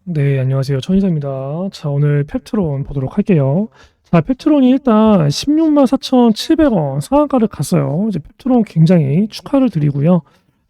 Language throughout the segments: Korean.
네, 안녕하세요. 천이사입니다. 자, 오늘 펩트론 보도록 할게요. 자, 펩트론이 일단 16만 4,700원 상한가를 갔어요. 이제 펩트론 굉장히 축하를 드리고요.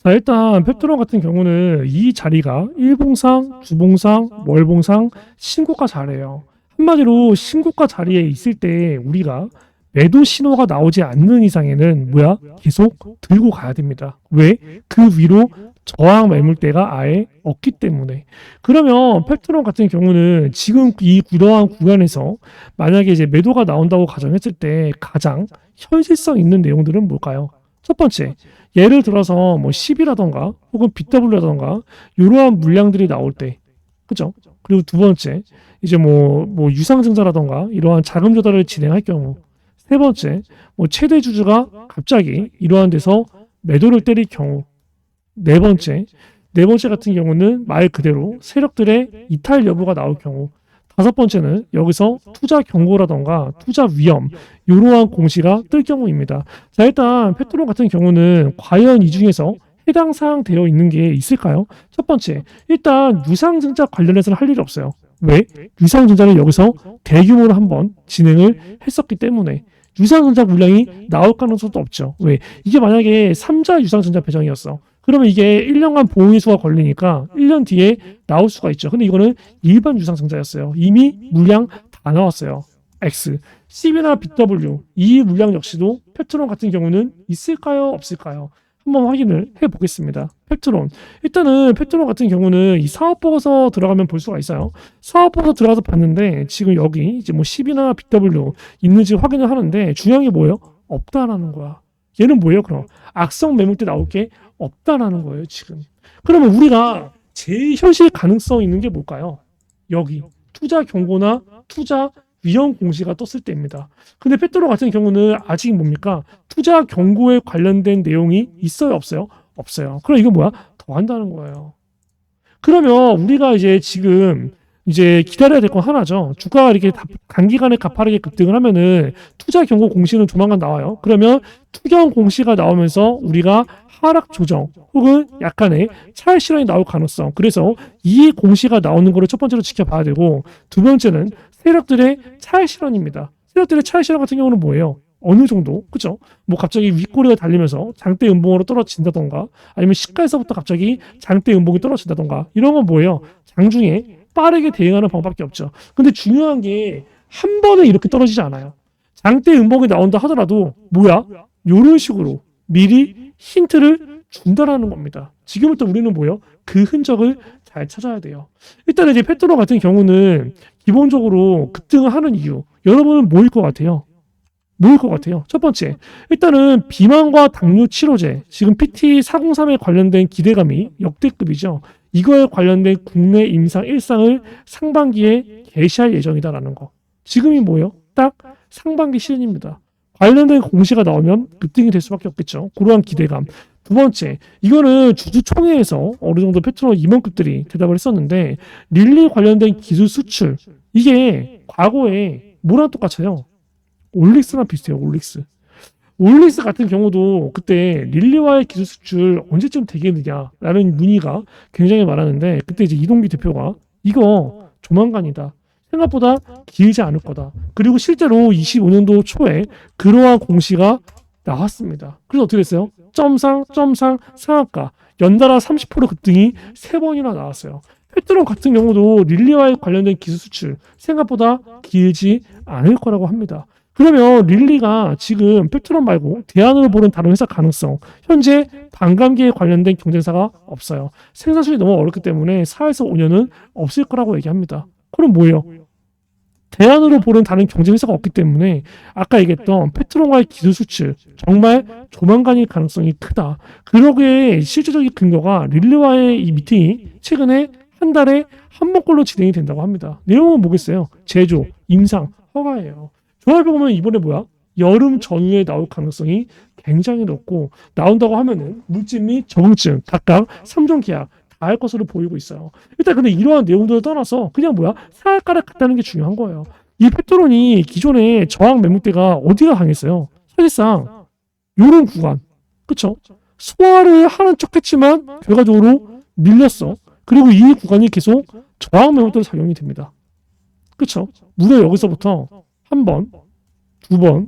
자, 일단 펩트론 같은 경우는 이 자리가 일봉상, 주봉상, 월봉상 신고가 자리예요. 한마디로 신고가 자리에 있을 때 우리가 매도 신호가 나오지 않는 이상에는 뭐야? 계속 들고 가야 됩니다. 왜? 그 위로 저항 매물대가 아예 없기 때문에. 그러면 펩트론 같은 경우는 지금 이러한 구간에서 만약에 이제 매도가 나온다고 가정했을 때 가장 현실성 있는 내용들은 뭘까요? 첫 번째, 예를 들어서 뭐 10이라던가 혹은 BW라던가 이러한 물량들이 나올 때, 그죠? 그리고 두 번째, 이제 뭐 유상증자라던가 이러한 자금 조달을 진행할 경우, 세 번째, 뭐 최대 주주가 갑자기 이러한 데서 매도를 때릴 경우, 네 번째 같은 경우는 말 그대로 세력들의 이탈 여부가 나올 경우, 다섯 번째는 여기서 투자 경고라던가 투자 위험, 이러한 공시가 뜰 경우입니다. 자, 일단 페트롤 같은 경우는 과연 이 중에서 해당 사항 되어 있는 게 있을까요? 첫 번째, 일단 유상증자 관련해서는 할 일이 없어요. 왜? 유상증자를 여기서 대규모로 한번 진행을 했었기 때문에 유상증자 물량이 나올 가능성도 없죠. 왜? 이게 만약에 3자 유상증자 배정이었어. 그러면 이게 1년간 보호인수가 걸리니까 1년 뒤에 나올 수가 있죠. 근데 이거는 일반 유상증자였어요. 이미 물량 다 나왔어요. X, CB나 BW 이 물량 역시도 펩트론 같은 경우는 있을까요? 없을까요? 한번 확인을 해보겠습니다. 펩트론. 일단은 펩트론 같은 경우는 이 사업보고서 들어가면 볼 수가 있어요. 사업보고서 들어가서 봤는데 지금 여기 이제 뭐 10이나 BW 있는지 확인을 하는데 중요한 게 뭐예요? 없다라는 거야. 얘는 뭐예요? 그럼 악성 매물대 나올 게 없다라는 거예요, 지금. 그러면 우리가 제일 현실 가능성 있는 게 뭘까요? 여기 투자 경고나 투자 위험 공시가 떴을 때입니다. 근데 페트로 같은 경우는 아직 뭡니까? 투자 경고에 관련된 내용이 있어요, 없어요? 없어요. 그럼 이거 뭐야? 더 한다는 거예요. 그러면 우리가 이제 지금 이제 기다려야 될 건 하나죠. 주가가 이렇게 단기간에 가파르게 급등을 하면은 투자 경고 공시는 조만간 나와요. 그러면 투경 공시가 나오면서 우리가 하락 조정 혹은 약간의 차익 실현이 나올 가능성. 그래서 이 공시가 나오는 거를 첫 번째로 지켜봐야 되고 두 번째는 세력들의 차익 실현입니다. 세력들의 차익 실현 같은 경우는 뭐예요? 어느 정도, 그죠? 뭐 갑자기 윗꼬리가 달리면서 장대 음봉으로 떨어진다던가 아니면 시가에서부터 갑자기 장대 음봉이 떨어진다던가 이런 건 뭐예요? 장중에 빠르게 대응하는 방법밖에 없죠. 근데 중요한 게 한 번에 이렇게 떨어지지 않아요. 장대 음봉이 나온다 하더라도 뭐야? 이런 식으로 미리 힌트를 준다라는 겁니다. 지금부터 우리는 뭐예요? 그 흔적을 잘 찾아야 돼요. 일단 이제 페트로 같은 경우는 기본적으로 급등을 하는 이유 여러분은 뭐일 것 같아요? 뭐일 것 같아요? 첫 번째, 일단은 비만과 당뇨 치료제, 지금 PT403에 관련된 기대감이 역대급이죠. 이거에 관련된 국내 임상 1상을 상반기에 개시할 예정이다라는 거. 지금이 뭐예요? 딱 상반기 시즌입니다. 관련된 공시가 나오면 급등이 될 수밖에 없겠죠. 그러한 기대감. 두 번째, 이거는 주주총회에서 어느 정도 페트롤 임원급들이 대답을 했었는데 릴리 관련된 기술 수출 이게 과거에 뭐랑 똑같아요? 올릭스랑 비슷해요. 올릭스 같은 경우도 그때 릴리와의 기술 수출 언제쯤 되겠느냐라는 문의가 굉장히 많았는데 그때 이제 이동기 대표가 이거 조만간이다. 생각보다 길지 않을 거다. 그리고 실제로 25년도 초에 그러한 공시가 나왔습니다. 그래서 어떻게 됐어요? 점상, 상한가. 연달아 30% 급등이 3번이나 나왔어요. 페트론 같은 경우도 릴리와의 관련된 기술 수출 생각보다 길지 않을 거라고 합니다. 그러면 릴리가 지금 페트론 말고 대안으로 보는 다른 회사 가능성 현재 반감기에 관련된 경쟁사가 없어요. 생산수준이 너무 어렵기 때문에 4에서 5년은 없을 거라고 얘기합니다. 그럼 뭐예요? 대안으로 보는 다른 경쟁 회사가 없기 때문에 아까 얘기했던 페트론과의 기술 수출 정말 조만간일 가능성이 크다. 그러기에 실질적인 근거가 릴리와의 이 미팅이 최근에 한 달에 한 번꼴로 진행이 된다고 합니다. 내용은 뭐겠어요? 제조, 임상, 허가예요. 조합해보면 이번에 뭐야? 여름 전후에 나올 가능성이 굉장히 높고 나온다고 하면은 물질 및 적응증 각각 3종 계약 다 할 것으로 보이고 있어요. 일단 근데 이러한 내용들을 떠나서 그냥 뭐야? 상한가를 갔다는 게 중요한 거예요. 이 페트론이 기존에 저항 매물대가 어디가 강했어요? 사실상 요런 구간. 그쵸? 소화를 하는 척 했지만 결과적으로 밀렸어. 그리고 이 구간이 계속 저항 매물대로 작용이 됩니다. 그쵸? 무려 여기서부터 한 번, 두 번,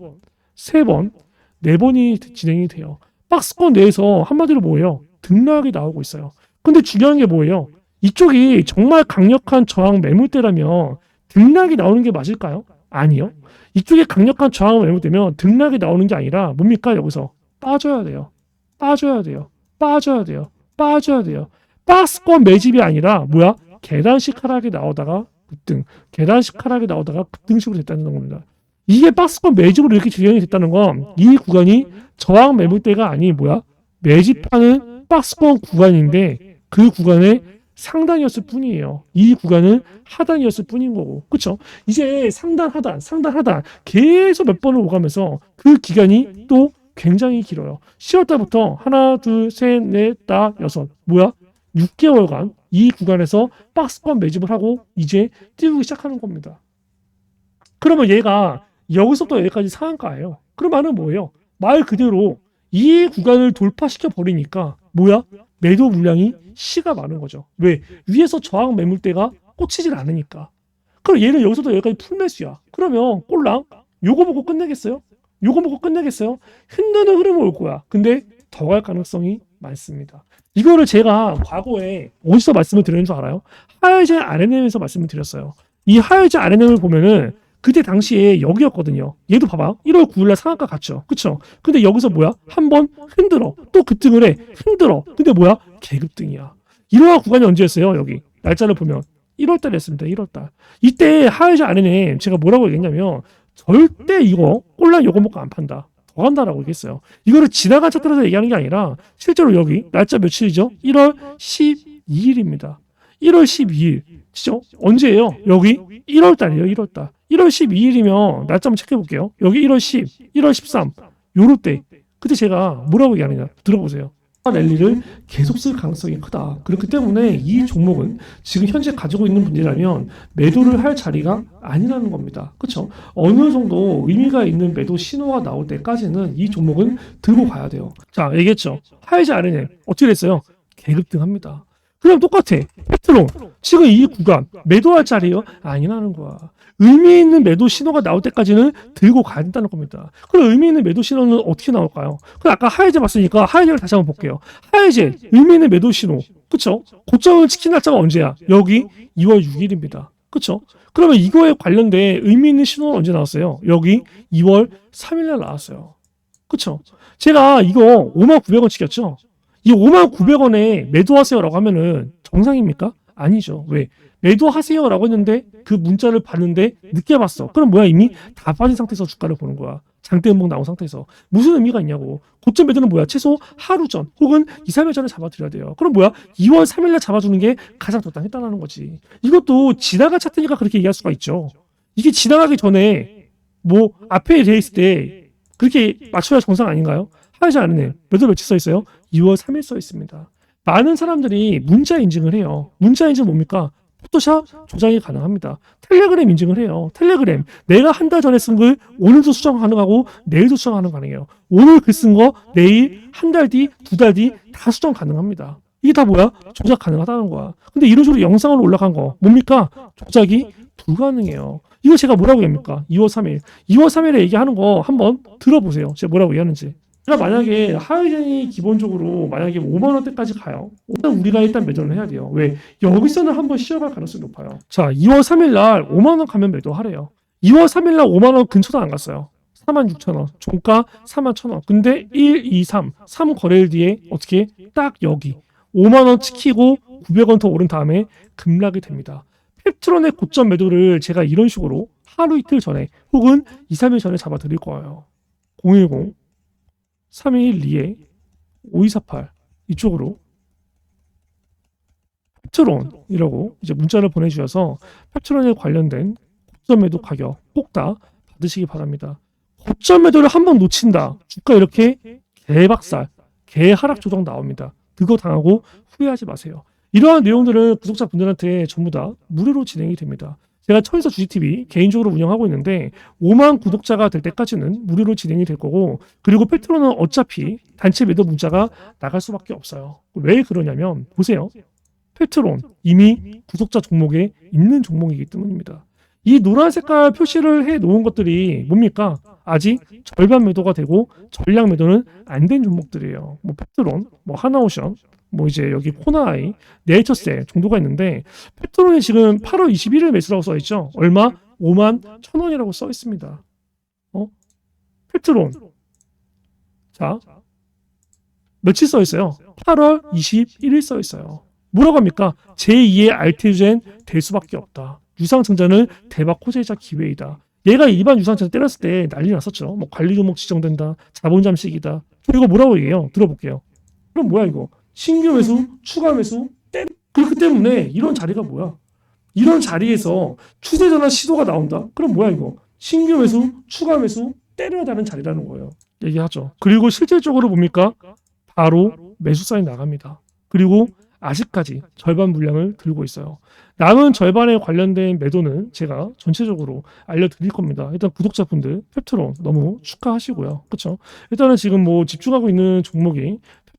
세 번, 네 번이 진행이 돼요. 박스권 내에서 한마디로 뭐예요? 등락이 나오고 있어요. 근데 중요한 게 뭐예요? 이쪽이 정말 강력한 저항 매물대라면 등락이 나오는 게 맞을까요? 아니요. 이쪽에 강력한 저항 매물대면 등락이 나오는 게 아니라 뭡니까? 여기서 빠져야 돼요. 빠져야 돼요. 빠져야 돼요. 빠져야 돼요. 박스권 매집이 아니라 뭐야? 계단식 하락이 나오다가 급등, 계단식 하락이 나오다가 급등식으로 됐다는 겁니다. 이게 박스권 매집으로 이렇게 진행이 됐다는 건 이 구간이 저항 매물대가 아닌 뭐야? 매집하는 박스권 구간인데 그 구간에 상단이었을 뿐이에요. 이 구간은 하단이었을 뿐인 거고. 그쵸? 이제 상단, 하단, 상단, 하단 계속 몇 번을 오가면서 그 기간이 또 굉장히 길어요. 10월 달부터 하나, 둘, 셋, 넷, 다, 여섯. 뭐야? 6개월간 이 구간에서 박스권 매집을 하고 이제 띄우기 시작하는 겁니다. 그러면 얘가 여기서부터 여기까지 상한가예요. 그럼 말은 뭐예요? 말 그대로 이 구간을 돌파시켜 버리니까 뭐야? 매도 물량이 씨가 많은 거죠. 왜? 위에서 저항 매물대가 꽂히질 않으니까. 그럼 얘는 여기서부터 여기까지 풀매수야. 그러면 꼴랑 요거 보고 끝내겠어요? 요거 보고 끝내겠어요? 흔드는 흐름을 올 거야. 근데 더 갈 가능성이 많습니다. 이거를 제가 과거에 어디서 말씀을 드리는 줄 알아요? 하이제 RNM에서 말씀을 드렸어요. 이 하이제 RNM을 보면은 그때 당시에 여기였거든요. 얘도 봐봐. 1월 9일날 상한가 갔죠. 그쵸? 근데 여기서 뭐야? 한번 흔들어. 또 급등을 해. 흔들어. 근데 뭐야? 개급등이야. 이러한 구간이 언제였어요? 여기. 날짜를 보면. 1월달에 했습니다. 1월달. 이때 하이제 RNM 제가 뭐라고 얘기했냐면 절대 이거 꼴랑 요거 먹고 안 판다. 더 간다라고 얘기했어요. 이거를 지나간 차트에서 얘기하는 게 아니라 실제로 여기 날짜 며칠이죠? 1월 12일입니다. 1월 12일. 진짜 언제예요? 여기 1월 달이에요. 1월 달. 1월 12일이면 날짜 한번 체크해 볼게요. 여기 1월 10, 1월 13 요럴 때 그때 제가 뭐라고 얘기하느냐 들어보세요. 랠리를 계속 쓸 가능성이 크다. 그렇기 때문에 이 종목은 지금 현재 가지고 있는 분이라면 매도를 할 자리가 아니라는 겁니다. 그렇죠? 어느 정도 의미가 있는 매도 신호가 나올 때까지는 이 종목은 들고 가야 돼요. 자, 얘기했죠. 하이제 RNM 어떻게 됐어요? 개급등합니다. 그럼 똑같아. 페트론 지금 이 구간 매도할 자리요? 아니라는 거야. 의미 있는 매도 신호가 나올 때까지는 들고 가야 된다는 겁니다. 그럼 의미 있는 매도 신호는 어떻게 나올까요? 그럼 아까 하이제 봤으니까 하이제를 다시 한번 볼게요. 하이제 의미 있는 매도 신호, 그쵸? 고점을 지킨 날짜가 언제야? 여기 2월 6일입니다. 그쵸? 그러면 이거에 관련된 의미 있는 신호는 언제 나왔어요? 여기 2월 3일날 나왔어요. 그쵸? 제가 이거 59,000원 치켰죠? 이 59,000원에 매도하세요라고 하면은 정상입니까? 아니죠. 왜? 매도하세요라고 했는데 그 문자를 봤는데 늦게 봤어. 그럼 뭐야? 이미 다 빠진 상태에서 주가를 보는 거야. 장대 음봉 나온 상태에서. 무슨 의미가 있냐고. 고점 매도는 뭐야? 최소 하루 전 혹은 2, 3일 전에 잡아드려야 돼요. 그럼 뭐야? 2월 3일날 잡아주는 게 가장 적당했다는 거지. 이것도 지나간 차트니까 그렇게 얘기할 수가 있죠. 이게 지나가기 전에 뭐 앞에 돼 있을 때 그렇게 맞춰야 정상 아닌가요? 하지 않으네. 몇월 며칠 써 있어요? 2월 3일 써 있습니다. 많은 사람들이 문자 인증을 해요. 문자 인증 뭡니까? 포토샵 조작이 가능합니다. 텔레그램 인증을 해요. 텔레그램. 내가 한 달 전에 쓴 글 오늘도 수정 가능하고 내일도 수정 가능해요. 오늘 글 쓴 거 내일 한 달 뒤, 두 달 뒤 다 수정 가능합니다. 이게 다 뭐야? 조작 가능하다는 거야. 근데 이런 식으로 영상으로 올라간 거 뭡니까? 조작이 불가능해요. 이거 제가 뭐라고 합니까? 2월 3일. 2월 3일에 얘기하는 거 한번 들어보세요. 제가 뭐라고 얘기하는지. 제가 만약에 하이젠이 기본적으로 만약에 5만 원대까지 가요. 일단 우리가 일단 매도를 해야 돼요. 왜? 여기서는 한번 쉬어갈 가능성이 높아요. 자, 2월 3일 날 5만 원 가면 매도하래요. 2월 3일 날 5만 원 근처도 안 갔어요. 46,000원. 종가 41,000원. 근데 1, 2, 3 거래일 뒤에 어떻게 딱 여기 5만 원 치키고 900원 더 오른 다음에 급락이 됩니다. 펩트론의 고점 매도를 제가 이런 식으로 하루 이틀 전에 혹은 2, 3일 전에 잡아 드릴 거예요. 010 3212에 5248 이쪽으로 펩트론이라고 이제 문자를 보내주셔서 펩트론에 관련된 고점 매도 가격 꼭 다 받으시기 바랍니다. 고점 매도를 한번 놓친다. 주가 이렇게 개박살, 개하락 조정 나옵니다. 그거 당하고 후회하지 마세요. 이러한 내용들은 구독자분들한테 전부 다 무료로 진행이 됩니다. 제가 천서 주식TV 개인적으로 운영하고 있는데 5만 구독자가 될 때까지는 무료로 진행이 될 거고 그리고 펩트론은 어차피 단체 매도 문자가 나갈 수밖에 없어요. 왜 그러냐면 보세요. 페트론 이미 구독자 종목에 있는 종목이기 때문입니다. 이 노란 색깔 표시를 해 놓은 것들이 뭡니까? 아직 절반 매도가 되고 전량 매도는 안 된 종목들이에요. 뭐 페트론, 뭐 하나오션, 뭐 이제 여기 코나아이, 네이처셀 정도가 있는데 페트론이 지금 8월 21일 매수라고 써 있죠. 얼마? 5만 1,000원이라고 써 있습니다. 페트론. 자, 며칠 써 있어요? 8월 21일 써 있어요. 뭐라고 합니까? 제2의 알테오젠 될 수밖에 없다. 유상증자는 대박 호재이자 기회이다. 얘가 일반 유상증자 때렸을 때 난리 났었죠. 뭐 관리 종목 지정된다. 자본 잠식이다. 이거 뭐라고 얘기해요? 들어볼게요. 그럼 뭐야 이거? 신규 매수, 추가 매수, 그렇기 때문에 이런 자리가 뭐야? 이런 자리에서 추세 전환 시도가 나온다? 그럼 뭐야 이거? 신규 매수, 추가 매수, 때려야 되는 자리라는 거예요. 얘기하죠. 그리고 실질적으로 뭡니까? 바로 매수 사인 나갑니다. 그리고 아직까지 절반 물량을 들고 있어요. 남은 절반에 관련된 매도는 제가 전체적으로 알려드릴 겁니다. 일단 구독자분들 펩트론 너무 축하하시고요. 그렇죠? 일단은 지금 뭐 집중하고 있는 종목이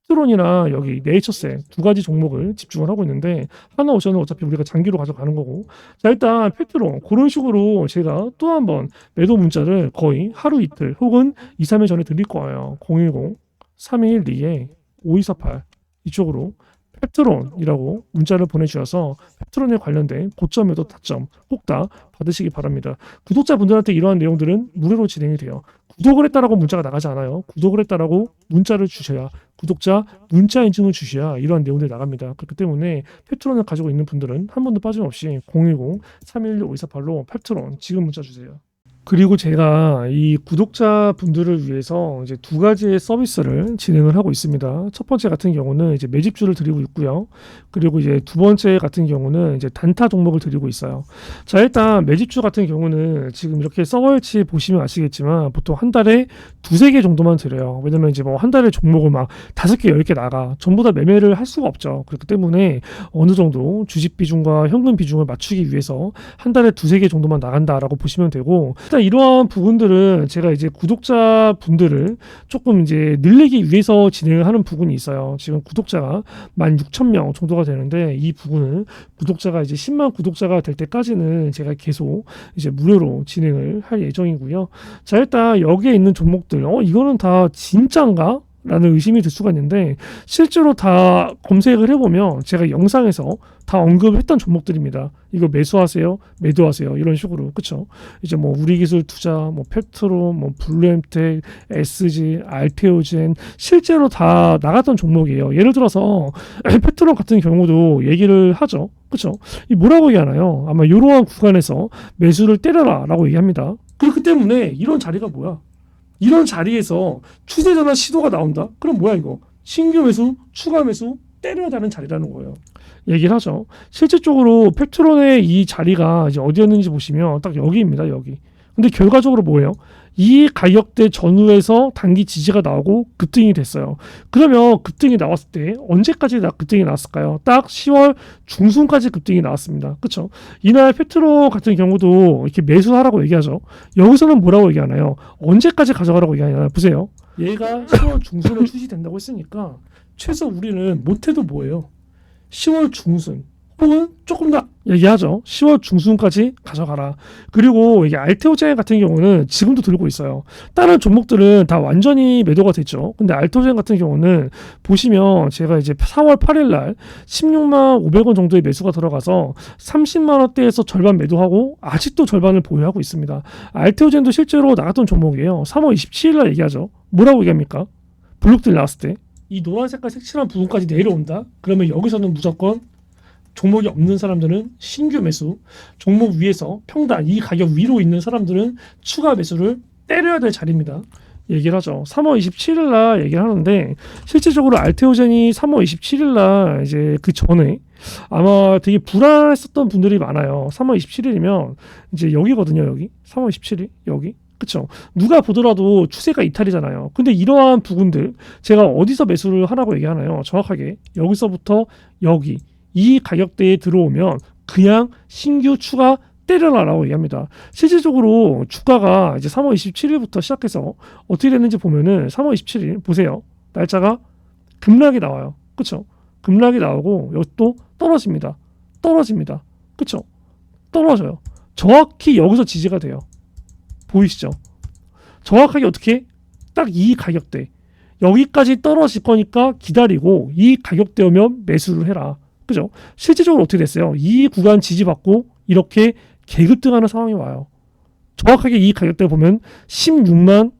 펩트론이나 여기 네이처셀 두 가지 종목을 집중을 하고 있는데 하나오션은 어차피 우리가 장기로 가져가는 거고 자 일단 펩트론 그런 식으로 제가 또 한번 매도 문자를 거의 하루 이틀 혹은 2, 3일 전에 드릴 거예요. 010-312-5248 이쪽으로 펩트론이라고 문자를 보내주셔서 펩트론에 관련된 고점에도 타점 꼭 다 받으시기 바랍니다. 구독자분들한테 이러한 내용들은 무료로 진행이 돼요. 구독을 했다라고 문자가 나가지 않아요. 구독을 했다라고 문자를 주셔야 구독자 문자 인증을 주셔야 이러한 내용들이 나갑니다. 그렇기 때문에 펩트론을 가지고 있는 분들은 한 번도 빠짐없이 010-312-5248로 펩트론 지금 문자 주세요. 그리고 제가 이 구독자분들을 위해서 이제 두 가지의 서비스를 진행을 하고 있습니다. 첫 번째 같은 경우는 이제 매집주를 드리고 있고요. 그리고 이제 두 번째 같은 경우는 이제 단타 종목을 드리고 있어요. 자, 일단 매집주 같은 경우는 지금 이렇게 서버일치 보시면 아시겠지만 보통 한 달에 두세 개 정도만 드려요. 왜냐면 이제 뭐 한 달에 종목을 막 5개, 10개 나가. 전부 다 매매를 할 수가 없죠. 그렇기 때문에 어느 정도 주식 비중과 현금 비중을 맞추기 위해서 한 달에 두세 개 정도만 나간다라고 보시면 되고 일단 이러한 부분들은 제가 이제 구독자분들을 조금 이제 늘리기 위해서 진행을 하는 부분이 있어요. 지금 구독자가 16,000명 정도가 되는데 이 부분은 구독자가 이제 10만 구독자가 될 때까지는 제가 계속 이제 무료로 진행을 할 예정이고요. 자, 일단 여기에 있는 종목들, 이거는 다 진짠가? 라는 의심이 들 수가 있는데 실제로 다 검색을 해보면 제가 영상에서 다 언급했던 종목들입니다. 이거 매수하세요, 매도하세요 이런 식으로 그쵸? 이제 뭐 우리기술 투자, 뭐 펩트론, 뭐 블루엠텍, SG, 알테오젠 실제로 다 나갔던 종목이에요. 예를 들어서 펩트론 같은 경우도 얘기를 하죠, 그쵸? 이 뭐라고 얘기하나요? 아마 이러한 구간에서 매수를 때려라라고 얘기합니다. 그렇기 때문에 이런 자리가 뭐야? 이런 자리에서 추세 전환 시도가 나온다? 그럼 뭐야 이거? 신규 매수, 추가 매수, 때려야 되는 자리라는 거예요. 얘기를 하죠. 실질적으로 펩트론의 이 자리가 이제 어디였는지 보시면 딱 여기입니다. 여기. 근데 결과적으로 뭐예요? 이 가격대 전후에서 단기 지지가 나오고 급등이 됐어요. 그러면 급등이 나왔을 때 언제까지 급등이 나왔을까요? 딱 10월 중순까지 급등이 나왔습니다. 그렇죠? 이날 페트로 같은 경우도 이렇게 매수하라고 얘기하죠. 여기서는 뭐라고 얘기하나요? 언제까지 가져가라고 얘기하나요? 보세요. 얘가 10월 중순에 출시된다고 했으니까 최소 우리는 못해도 뭐예요? 10월 중순 혹은 조금 더 얘기하죠. 10월 중순까지 가져가라. 그리고 이게 알테오젠 같은 경우는 지금도 들고 있어요. 다른 종목들은 다 완전히 매도가 됐죠. 근데 알테오젠 같은 경우는 보시면 제가 이제 4월 8일 날 16만 500원 정도의 매수가 들어가서 30만 원대에서 절반 매도하고 아직도 절반을 보유하고 있습니다. 알테오젠도 실제로 나갔던 종목이에요. 3월 27일 날 얘기하죠. 뭐라고 얘기합니까? 블록들 나왔을 때 이 노란 색깔 색칠한 부분까지 내려온다. 그러면 여기서는 무조건 종목이 없는 사람들은 신규 매수, 종목 위에서 평단 이 가격 위로 있는 사람들은 추가 매수를 때려야 될 자리입니다. 얘기를 하죠. 3월 27일 날 얘기를 하는데 실질적으로 알테오젠이 3월 27일 날 이제 그 전에 아마 되게 불안했었던 분들이 많아요. 3월 27일이면 이제 여기거든요. 여기 3월 27일 여기. 그쵸? 누가 보더라도 추세가 이탈이잖아요. 근데 이러한 부분들 제가 어디서 매수를 하라고 얘기하나요? 정확하게 여기서부터 여기 이 가격대에 들어오면 그냥 신규 추가 때려라라고 얘기합니다. 실질적으로 주가가 이제 3월 27일부터 시작해서 어떻게 됐는지 보면은 3월 27일 보세요. 날짜가 급락이 나와요. 그쵸? 급락이 나오고 여기 또 떨어집니다. 떨어집니다. 그쵸? 떨어져요. 정확히 여기서 지지가 돼요. 보이시죠? 정확하게 어떻게? 딱 이 가격대. 여기까지 떨어질 거니까 기다리고 이 가격대 오면 매수를 해라. 그죠? 실질적으로 어떻게 됐어요? 이 구간 지지받고 이렇게 개급등하는 상황이 와요. 정확하게 이 가격대 보면 16만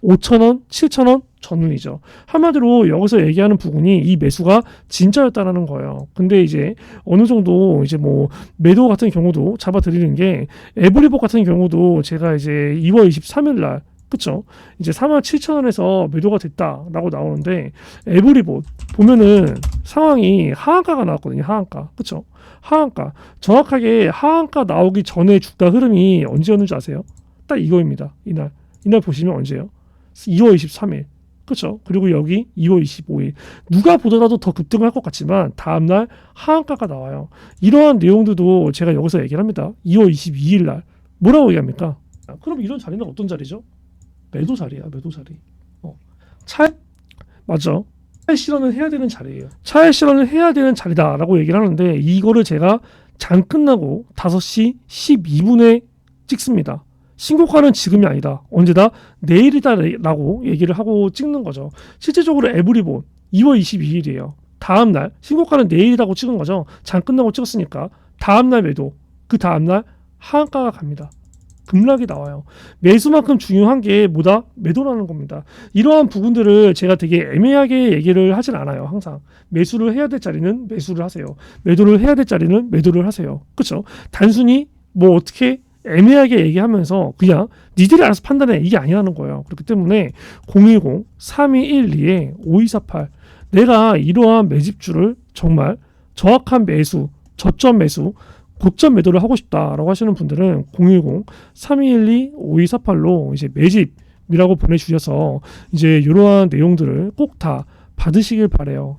5천원, 7천원 전운이죠. 한마디로 여기서 얘기하는 부분이 이 매수가 진짜였다라는 거예요. 근데 이제 어느 정도 이제 뭐 매도 같은 경우도 잡아드리는 게 에브리봇 같은 경우도 제가 이제 2월 23일 날 그쵸? 이제 47,000원에서 매도가 됐다라고 나오는데 에브리봇 보면은 상황이 하한가가 나왔거든요. 하한가. 그쵸? 하한가. 정확하게 하한가 나오기 전에 주가 흐름이 언제였는지 아세요? 딱 이거입니다. 이날 보시면 언제요? 2월 23일. 그렇죠. 그리고 여기 2월 25일. 누가 보더라도 더 급등을 할 것 같지만 다음날 하한가가 나와요. 이러한 내용들도 제가 여기서 얘기를 합니다. 2월 22일 날. 뭐라고 얘기합니까? 그럼 이런 자리는 어떤 자리죠? 매도 자리야. 매도 자리. 맞죠. 차익 실현을 해야 되는 자리예요. 차익 실현을 해야 되는 자리다라고 얘기를 하는데 이거를 제가 장 끝나고 5시 12분에 찍습니다. 신고가는 지금이 아니다. 언제다? 내일이다라고 얘기를 하고 찍는 거죠. 실제적으로 에브리본 2월 22일이에요. 다음날 신고가는 내일이라고 찍은 거죠. 장 끝나고 찍었으니까 다음날 매도, 그 다음날 하한가가 갑니다. 급락이 나와요. 매수만큼 중요한 게 뭐다? 매도라는 겁니다. 이러한 부분들을 제가 되게 애매하게 얘기를 하진 않아요. 항상 매수를 해야 될 자리는 매수를 하세요. 매도를 해야 될 자리는 매도를 하세요. 그렇죠? 단순히 뭐 어떻게 애매하게 얘기하면서 그냥 니들이 알아서 판단해 이게 아니라는 거예요. 그렇기 때문에 010-3212-5248 내가 이러한 매집주를 정말 정확한 매수, 저점 매수, 고점 매도를 하고 싶다라고 하시는 분들은 010-3212-5248로 이제 매집이라고 보내주셔서 이제 이러한 내용들을 꼭 다 받으시길 바래요.